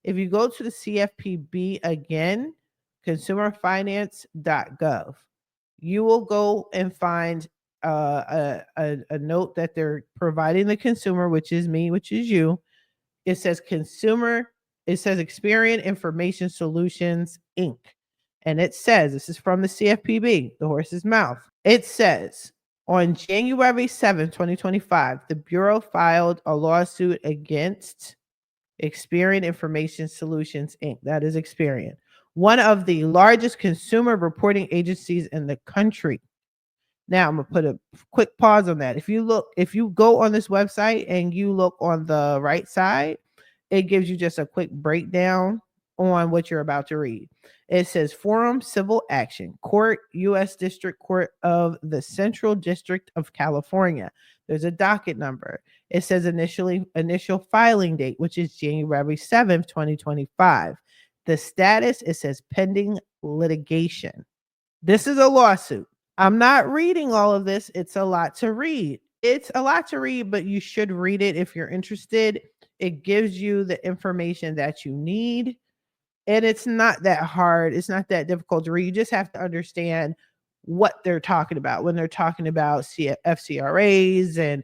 If you go to the CFPB again, consumerfinance.gov, you will go and find a note that they're providing the consumer, which is me, which is you. It says Experian Information Solutions, Inc. And it says, this is from the CFPB, the horse's mouth. It says, on January 7th, 2025, the Bureau filed a lawsuit against Experian Information Solutions, Inc. That is Experian, one of the largest consumer reporting agencies in the country. Now I'm gonna put a quick pause on that. If you go on this website and you look on the right side, it gives you just a quick breakdown on what you're about to read. It says Forum Civil Action Court, U.S. District Court of the Central District of California. There's a docket number. It says initial filing date, which is January 7th, 2025. The status, it says pending litigation. This is a lawsuit. I'm not reading all of this. It's a lot to read. But you should read it if you're interested. It gives you the information that you need. And it's not that hard. It's not that difficult to read. You just have to understand what they're talking about when they're talking about FCRAs and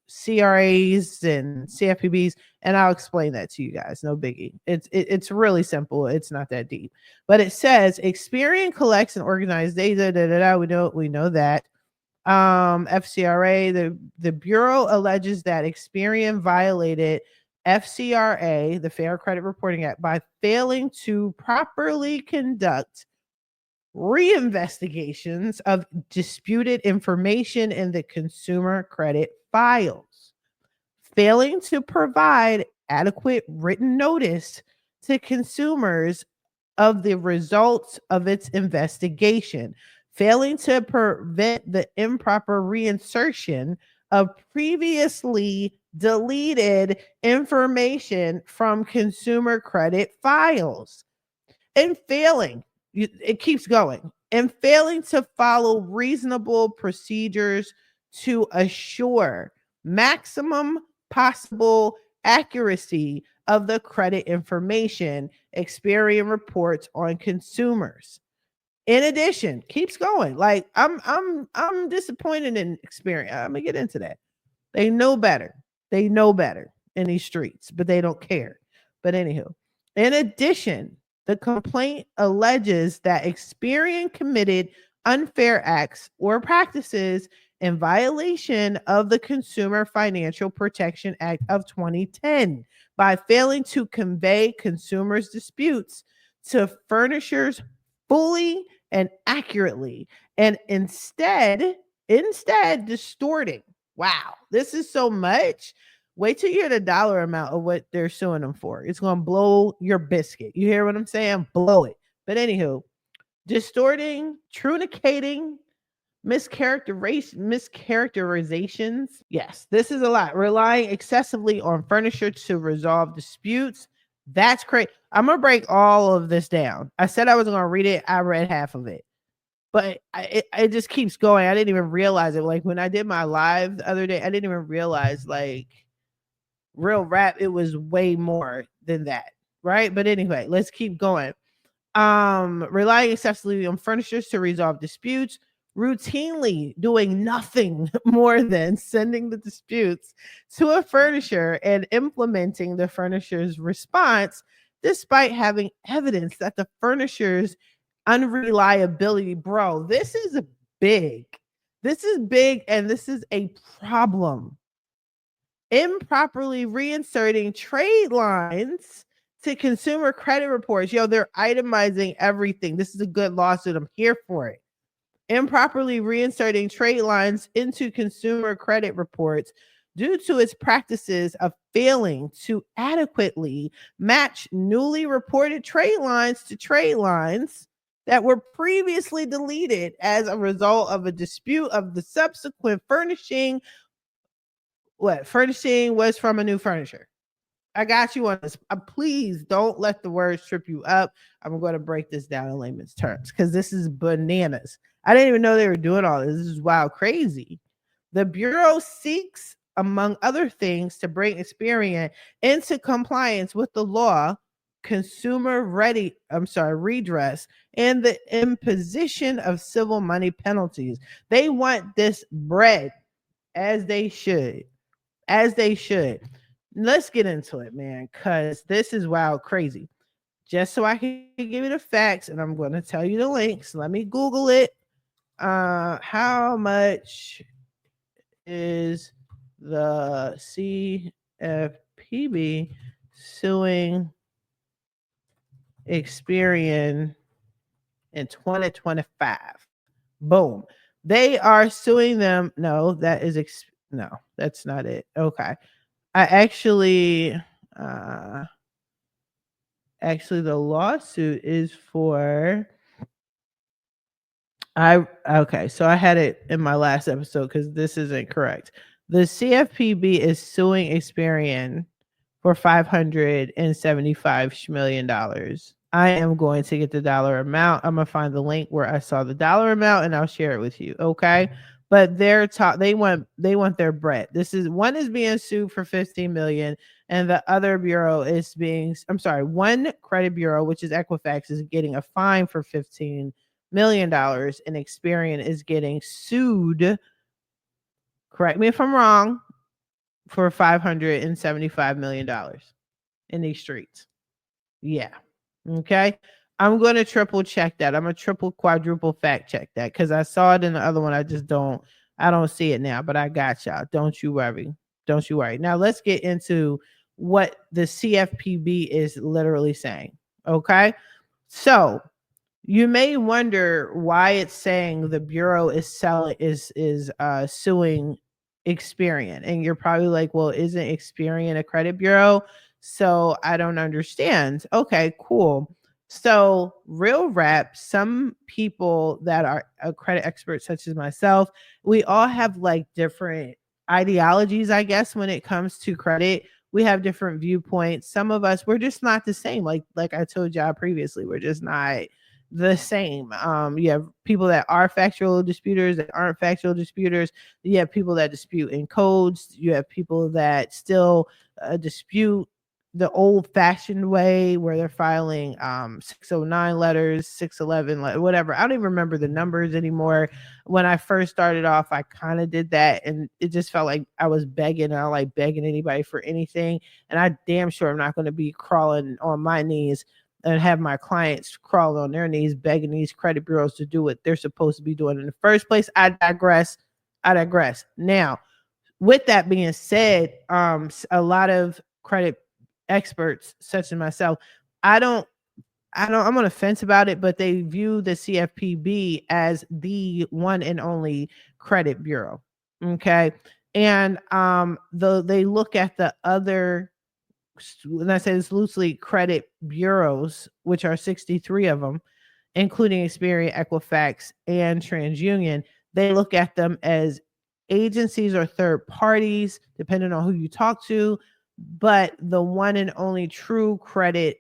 CRAs and CFPBs, and I'll explain that to you guys. No biggie. It's really simple. It's not that deep. But it says Experian collects and organizes data. We know that. FCRA, the Bureau alleges that Experian violated FCRA, the Fair Credit Reporting Act, by failing to properly conduct reinvestigations of disputed information in the consumer credit files, failing to provide adequate written notice to consumers of the results of its investigation, failing to prevent the improper reinsertion of previously deleted information from consumer credit files, and failing, it keeps going, and failing to follow reasonable procedures to assure maximum possible accuracy of the credit information Experian reports on consumers. In addition, keeps going. Like I'm disappointed in Experian. I'm gonna get into that. They know better. They know better in these streets, but they don't care. But anywho, in addition, the complaint alleges that Experian committed unfair acts or practices in violation of the Consumer Financial Protection Act of 2010 by failing to convey consumers' disputes to furnishers fully and accurately, and instead distorting. Wow, this is so much. Wait till you hear the dollar amount of what they're suing them for. It's going to blow your biscuit. You hear what I'm saying? Blow it. But anywho, distorting, trunicating, mischaracterizations. Yes, this is a lot. Relying excessively on furniture to resolve disputes. That's crazy. I'm going to break all of this down. I said I was going to read it. I read half of it. But it just keeps going. I didn't even realize it. Like when I did my live the other day, I didn't even realize like real rap, it was way more than that. Right. But anyway, let's keep going. Relying excessively on furnishers to resolve disputes, routinely doing nothing more than sending the disputes to a furnisher and implementing the furnisher's response, despite having evidence that the furnisher's unreliability. Bro, this is big. This is big, and this is a problem. Improperly reinserting trade lines to consumer credit reports. Yo, they're itemizing everything. This is a good lawsuit. I'm here for it. Improperly reinserting trade lines into consumer credit reports due to its practices of failing to adequately match newly reported trade lines to trade lines that were previously deleted as a result of a dispute of the subsequent furnishing. What furnishing was from a new furnisher. I got you on this. Please don't let the words trip you up. I'm going to break this down in layman's terms because this is bananas. I didn't even know they were doing all this. This is wild, crazy. The Bureau seeks among other things, to bring Experian into compliance with the law, redress, and the imposition of civil money penalties. They want this bread, as they should. As they should. Let's get into it, man, because this is wild crazy. Just so I can give you the facts, and I'm going to tell you the links. Let me Google it. How much is the CFPB suing Experian in 2025? Boom. They are suing them. No, no, that's not it. Okay. I actually the lawsuit is for okay, so I had it in my last episode because this isn't correct. The CFPB is suing Experian for $575 million. I am going to get the dollar amount. I'm gonna find the link where I saw the dollar amount and I'll share it with you. Okay. But they want their bread. One is being sued for 15 million, and the other bureau is one credit bureau, which is Equifax, is getting a fine for $15 million, and Experian is getting sued, correct me if I'm wrong, for $575 million in these streets. Yeah. Okay. I'm going to triple check that. I'm going to triple quadruple fact check that because I saw it in the other one. I don't see it now, but I got y'all. Don't you worry. Don't you worry. Now let's get into what the CFPB is literally saying. Okay. So you may wonder why it's saying the bureau is suing Experian, and you're probably like, well, isn't Experian a credit bureau? So I don't understand. Okay, cool. So real rap, some people that are a credit expert, such as myself, we all have like different ideologies, I guess, when it comes to credit. We have different viewpoints. Some of us, we're just not the same. Like I told y'all previously, we're just not the same. You have people that are factual disputers that aren't factual disputers. You have people that dispute in codes. You have people that still dispute the old fashioned way where they're filing 609 letters, 611, whatever. I don't even remember the numbers anymore. When I first started off, I kind of did that, and it just felt like I was begging. And I don't like begging anybody for anything. And I damn sure I'm not going to be crawling on my knees and have my clients crawl on their knees begging these credit bureaus to do what they're supposed to be doing in the first place. I digress. Now, with that being said, a lot of credit experts, such as myself, I'm on the fence about it, but they view the CFPB as the one and only credit bureau. Okay. And they look at the other, and I say this loosely, credit bureaus, which are 63 of them, including Experian, Equifax, and TransUnion. They look at them as agencies or third parties, depending on who you talk to. But the one and only true credit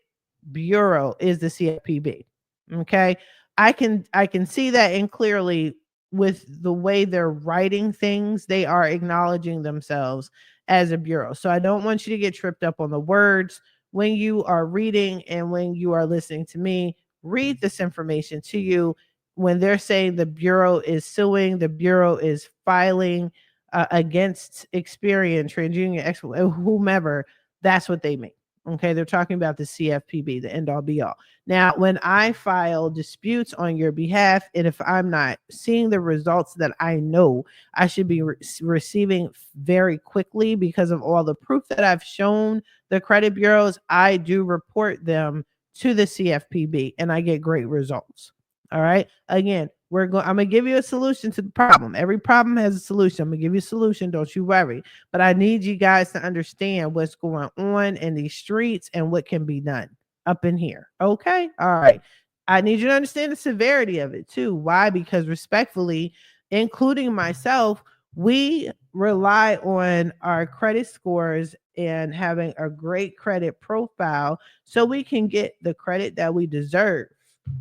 bureau is the CFPB. Okay. I can see that, and clearly with the way they're writing things, they are acknowledging themselves as a bureau. So I don't want you to get tripped up on the words when you are reading and when you are listening to me read this information to you. When they're saying the bureau is suing, the bureau is filing against Experian, TransUnion, whomever, that's what they mean. Okay, they're talking about the CFPB, the end all be all. Now, when I file disputes on your behalf, and if I'm not seeing the results that I know I should be receiving very quickly because of all the proof that I've shown the credit bureaus, I do report them to the CFPB, and I get great results. All right. Again, I'm gonna give you a solution to the problem. Every problem has a solution. I'm gonna give you a solution. Don't you worry. But I need you guys to understand what's going on in these streets and what can be done up in here. Okay. All right. I need you to understand the severity of it too. Why? Because respectfully, including myself, we rely on our credit scores and having a great credit profile so we can get the credit that we deserve.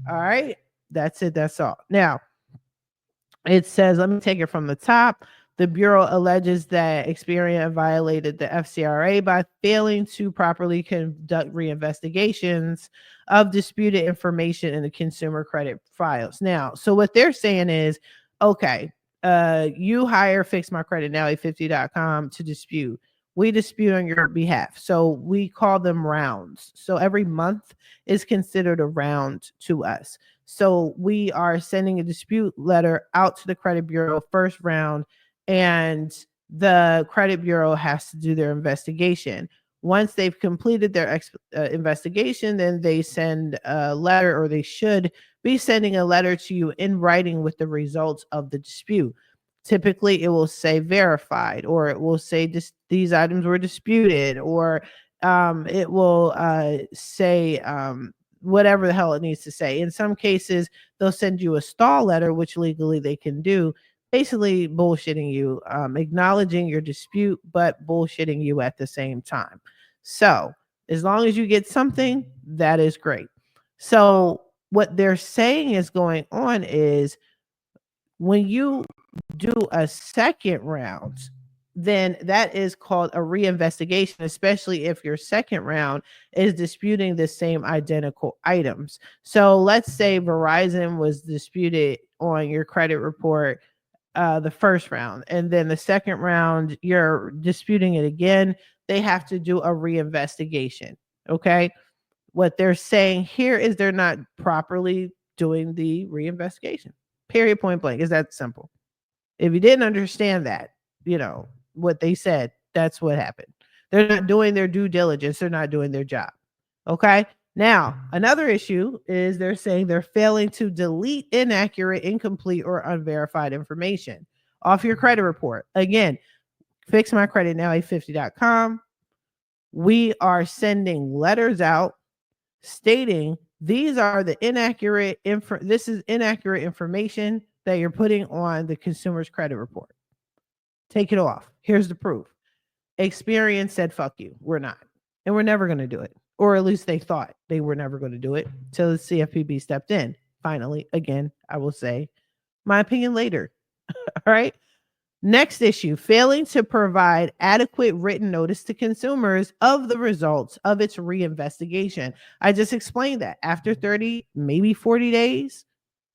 All right. That's it. That's all. Now, it says, let me take it from the top. The Bureau alleges that Experian violated the FCRA by failing to properly conduct reinvestigations of disputed information in the consumer credit files. Now, so what they're saying is, okay, you hire fixmycreditnow850.com to dispute. We dispute on your behalf. So we call them rounds. So every month is considered a round to us. So we are sending a dispute letter out to the credit bureau first round, and the credit bureau has to do their investigation. Once they've completed their investigation, then they send a letter, or they should be sending a letter to you in writing with the results of the dispute. Typically, it will say verified, or it will say these items were disputed, or it will say whatever the hell it needs to say. In some cases, they'll send you a stall letter, which legally they can do, basically bullshitting you, acknowledging your dispute, but bullshitting you at the same time. So as long as you get something, that is great. So what they're saying is going on is, when you do a second round, then that is called a reinvestigation, especially if your second round is disputing the same identical items. So let's say Verizon was disputed on your credit report the first round, and then the second round you're disputing it again. They have to do a reinvestigation. Okay. What they're saying here is they're not properly doing the reinvestigation. Period, point blank. Is that simple? If you didn't understand that, what they said, that's what happened. They're not doing their due diligence. They're not doing their job. Okay. Now, another issue is they're saying they're failing to delete inaccurate, incomplete, or unverified information off your credit report. Again, fixmycreditnow850.com. We are sending letters out stating these are the inaccurate this is inaccurate information that you're putting on the consumer's credit report. Take it off. Here's the proof. Experian said, fuck you. We're not. And we're never going to do it. Or at least they thought they were never going to do it till the CFPB stepped in. Finally, again, I will say my opinion later. All right. Next issue, failing to provide adequate written notice to consumers of the results of its reinvestigation. I just explained that after 30, maybe 40 days.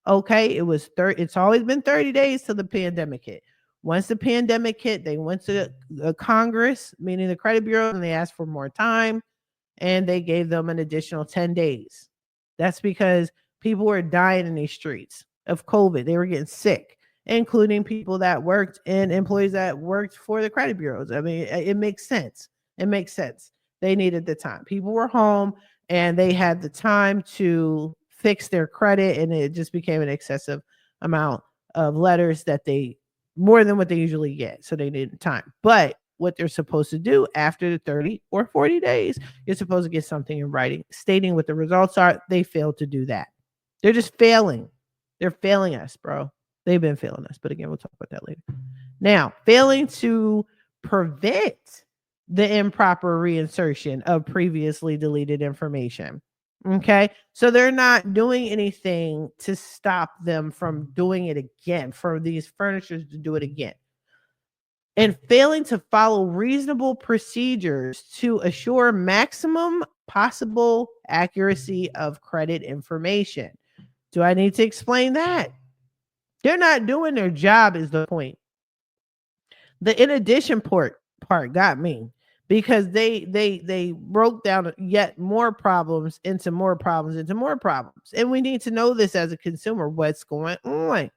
Okay. It's always been 30 days till the pandemic hit. Once the pandemic hit, they went to the Congress, meaning the credit bureau, and they asked for more time, and they gave them an additional 10 days. That's because people were dying in these streets of COVID. They were getting sick, including people that worked and employees that worked for the credit bureaus. I mean, it makes sense. It makes sense. They needed the time. People were home and they had the time to fix their credit, and it just became an excessive amount of letters that more than what they usually get. So they needed time. But what they're supposed to do after the 30 or 40 days, you're supposed to get something in writing stating what the results are. They failed to do that. They're just failing. They're failing us, bro. They've been failing us. But again, we'll talk about that later. Now, failing to prevent the improper reinsertion of previously deleted information. Okay. So they're not doing anything to stop them from doing it again, for these furnishers to do it again. And failing to follow reasonable procedures to assure maximum possible accuracy of credit information. Do I need to explain that? They're not doing their job is the point. The in addition part got me, because they broke down yet more problems into more problems into more problems. And we need to know this as a consumer, what's going on.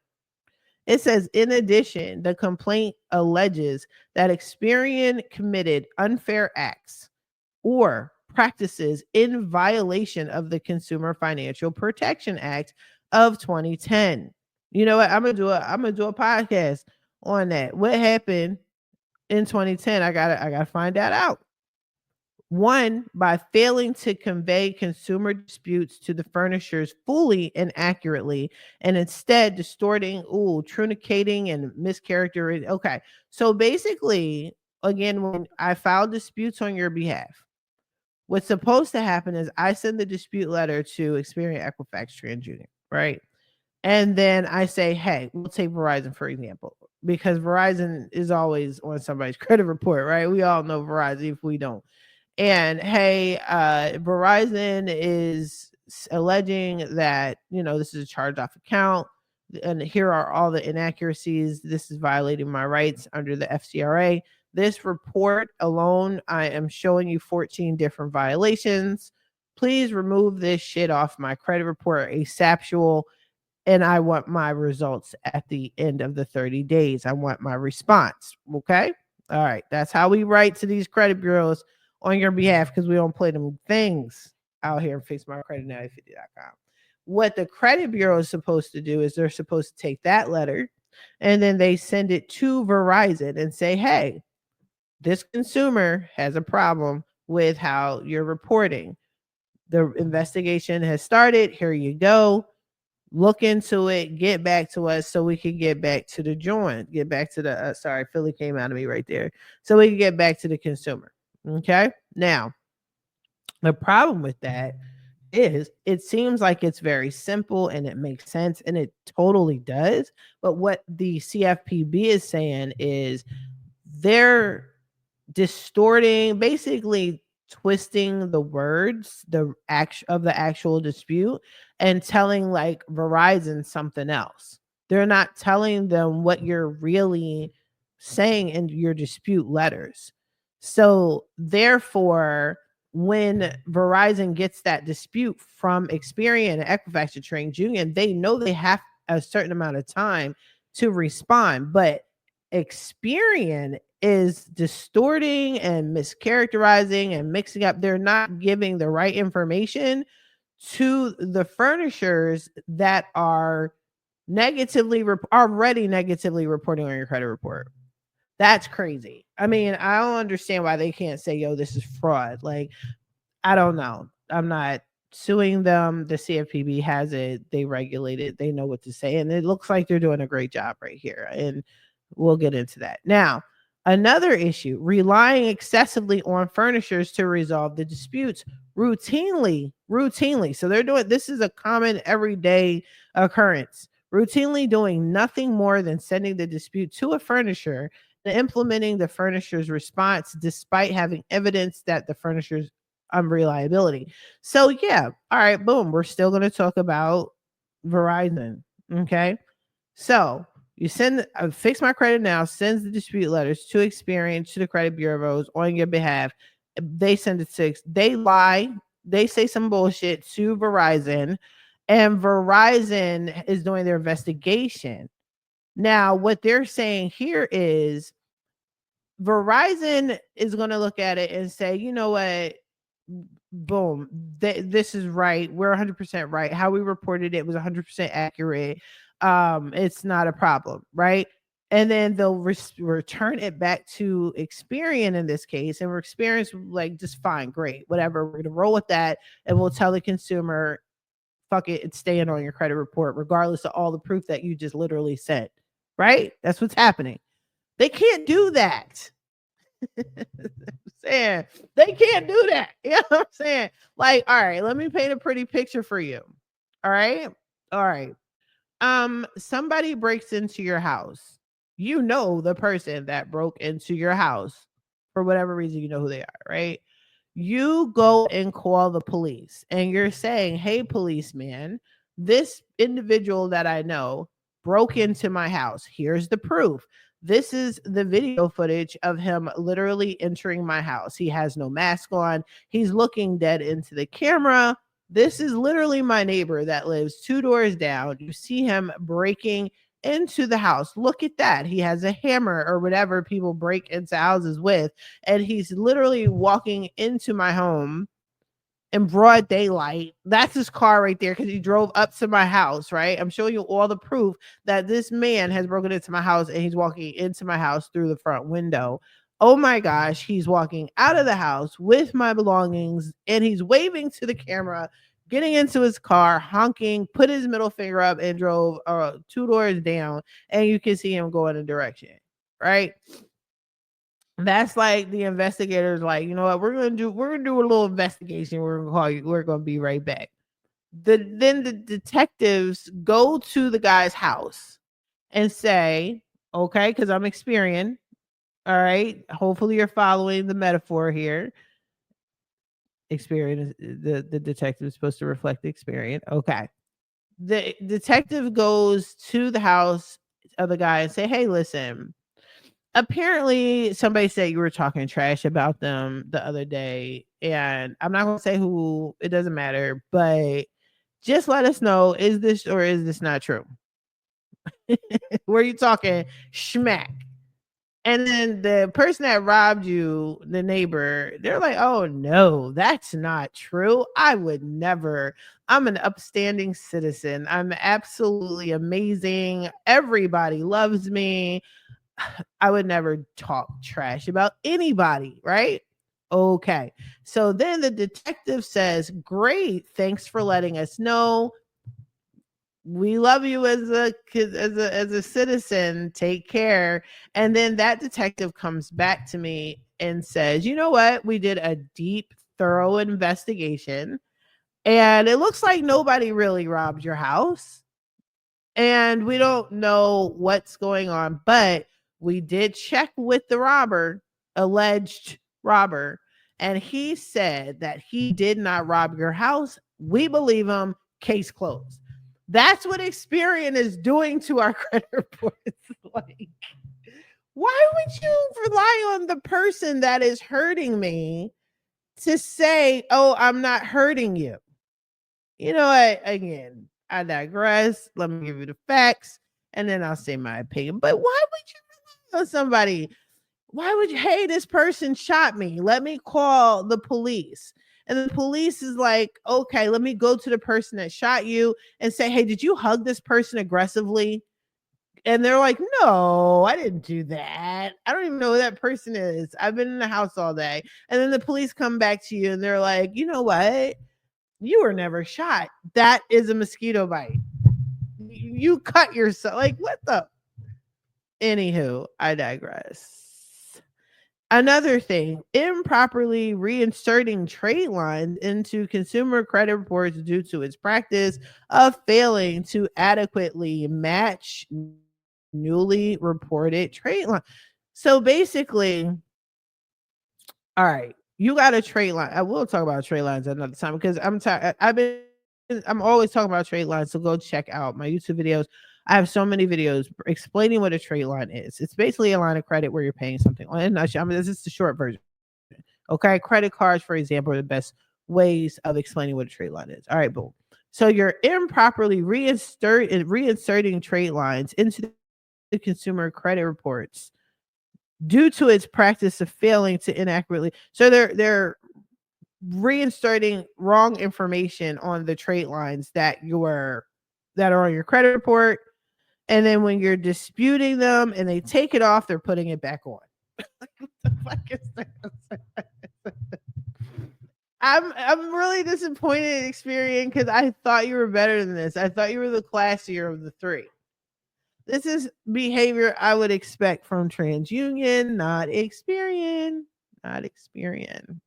It says, in addition, the complaint alleges that Experian committed unfair acts or practices in violation of the Consumer Financial Protection Act of 2010. You know what? I'm gonna do a podcast on that. What happened in 2010? I gotta find that out. One, by failing to convey consumer disputes to the furnishers fully and accurately, and instead distorting, truncating, and mischaracterizing. Okay, so basically, again, when I file disputes on your behalf, what's supposed to happen is I send the dispute letter to Experian, Equifax, TransUnion, right? And then I say, hey, we'll take Verizon, for example. because Verizon is always on somebody's credit report, right? We all know Verizon if we don't. And hey, Verizon is alleging that, this is a charged off account and here are all the inaccuracies. This is violating my rights under the FCRA. This report alone, I am showing you 14 different violations. Please remove this shit off my credit report ASAPual, and I want my results at the end of the 30 days. I want my response. Okay. All right. That's how we write to these credit bureaus on your behalf, because we don't play them things out here and fixmycreditnow50.com. What the credit bureau is supposed to do is they're supposed to take that letter and then they send it to Verizon and say, hey, this consumer has a problem with how you're reporting. The investigation has started. Here you go. Look into it, get back to us so we can get back to the joint, get back to the, sorry, Philly came out of me right there. So we can get back to the consumer. Okay. Now, the problem with that is it seems like it's very simple and it makes sense, and it totally does. But what the CFPB is saying is they're distorting, basically twisting the words, the actual dispute, and telling like Verizon something else. They're not telling them what you're really saying in your dispute letters. So therefore, when Verizon gets that dispute from Experian and Equifax and Trades Union, they know they have a certain amount of time to respond. But Experian is distorting and mischaracterizing and mixing up. They're not giving the right information to the furnishers that are already negatively reporting on your credit report. That's crazy. I mean, I don't understand why they can't say, yo, this is fraud. Like, I don't know. I'm not suing them. The CFPB has it. They regulate it. They know what to say. And it looks like they're doing a great job right here. And we'll get into that. Now, another issue, relying excessively on furnishers to resolve the disputes routinely. So they're doing, this is a common everyday occurrence, routinely doing nothing more than sending the dispute to a furnisher and implementing the furnisher's response despite having evidence that the furnisher's unreliability. So yeah, all right, boom. We're still going to talk about Verizon. Okay. So you send Fix My Credit Now sends the dispute letters to Experian, to the credit bureaus on your behalf. They send it to, they lie, they say some bullshit to Verizon, and Verizon is doing their investigation. Now, what they're saying here is Verizon is going to look at it and say, you know what? Boom, this is right. We're 100% right. How we reported it was 100% accurate. It's not a problem, right? And then they'll return it back to Experian in this case, and we're Experian like, just fine, great, whatever. We're gonna roll with that, and we'll tell the consumer, fuck it, it's staying on your credit report, regardless of all the proof that you just literally sent. Right? That's what's happening. They can't do that. Saying they can't do that. You know what I'm saying? Like, all right, let me paint a pretty picture for you. All right. All right. Somebody breaks into your house. You know the person that broke into your house for whatever reason, you know who they are, right? You go and call the police and you're saying, hey, policeman, this individual that I know broke into my house. Here's the proof. This is the video footage of him literally entering my house. He has no mask on. He's looking dead into the camera. This is literally my neighbor that lives 2 doors down. You see him breaking into the house. Look at that. He has a hammer or whatever people break into houses with, and he's literally walking into my home in broad daylight. That's his car right there, because he drove up to my house, right? I'm showing you all the proof that this man has broken into my house, and he's walking into my house through the front window. Oh my gosh, he's walking out of the house with my belongings, and he's waving to the camera, getting into his car, honking, put his middle finger up, and drove 2 doors down, and you can see him go in a direction, right? That's like the investigators, like, you know what, we're gonna do a little investigation. We're gonna call you, we're gonna be right back. Then the detectives go to the guy's house and say, Okay, because I'm Experian. All right. Hopefully you're following the metaphor here. Experian is the detective is supposed to reflect the Experian. Okay. The detective goes to the house of the guy and say, "Hey, listen, apparently somebody said you were talking trash about them the other day, and I'm not gonna say who, it doesn't matter, but just let us know, is this or is this not true?" Were you talking schmack? And then the person that robbed you, the neighbor, they're like, "Oh no, that's not true. I would never. I'm an upstanding citizen. I'm absolutely amazing. Everybody loves me. I would never talk trash about anybody, right?" Okay. So then the detective says, "Great. Thanks for letting us know. We love you as a citizen. Take care." And then that detective comes back to me and says, "You know what? We did a deep, thorough investigation, and it looks like nobody really robbed your house. And we don't know what's going on, but we did check with the robber, alleged robber, and he said that he did not rob your house. We believe him. Case closed." That's what Experian is doing to our credit reports. Like, why would you rely on the person that is hurting me to say, "Oh, I'm not hurting you"? You know what? Again, I digress. Let me give you the facts and then I'll say my opinion. But why would you rely on somebody? Why would you, "Hey, this person shot me. Let me call the police." And the police is like, "Okay, let me go to the person that shot you and say, "Hey, did you hug this person aggressively?" And they're like, "No, I didn't do that. I don't even know who that person is. I've been in the house all day." And then the police come back to you and they're like, "You know what? You were never shot. That is a mosquito bite. You cut yourself." Like, what the? Anywho, I digress. Another thing, improperly reinserting trade lines into consumer credit reports due to its practice of failing to adequately match newly reported trade line. So basically, all right, you got a trade line. I will talk about trade lines another time because I'm tired. I'm always talking about trade lines. So go check out my YouTube videos. I have so many videos explaining what a trade line is. It's basically a line of credit where you're paying something on. I mean, this is the short version. Okay, credit cards, for example, are the best ways of explaining what a trade line is. All right, boom. So you're improperly reinserting trade lines into the consumer credit reports due to its practice of failing to inaccurately. So they're reinserting wrong information on the trade lines that are on your credit report, and then when you're disputing them and they take it off, they're putting it back on. Like, what the fuck is that? I'm really disappointed in Experian because I thought you were better than this. I thought you were the classier of the three. This is behavior I would expect from TransUnion, not Experian. Not Experian.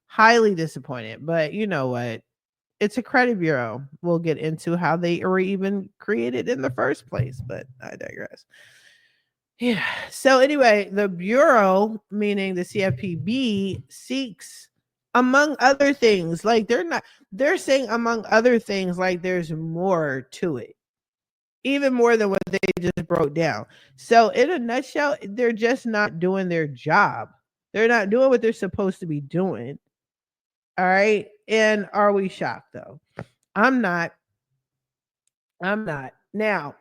Highly disappointed, but you know what? It's a credit bureau. We'll get into how they were even created in the first place, but I digress. Yeah. So anyway, the bureau, meaning the CFPB, seeks, among other things, like they're saying among other things, like there's more to it, even more than what they just broke down. So in a nutshell, they're just not doing their job. They're not doing what they're supposed to be doing. All right. And are we shocked though? I'm not. I'm not. Now,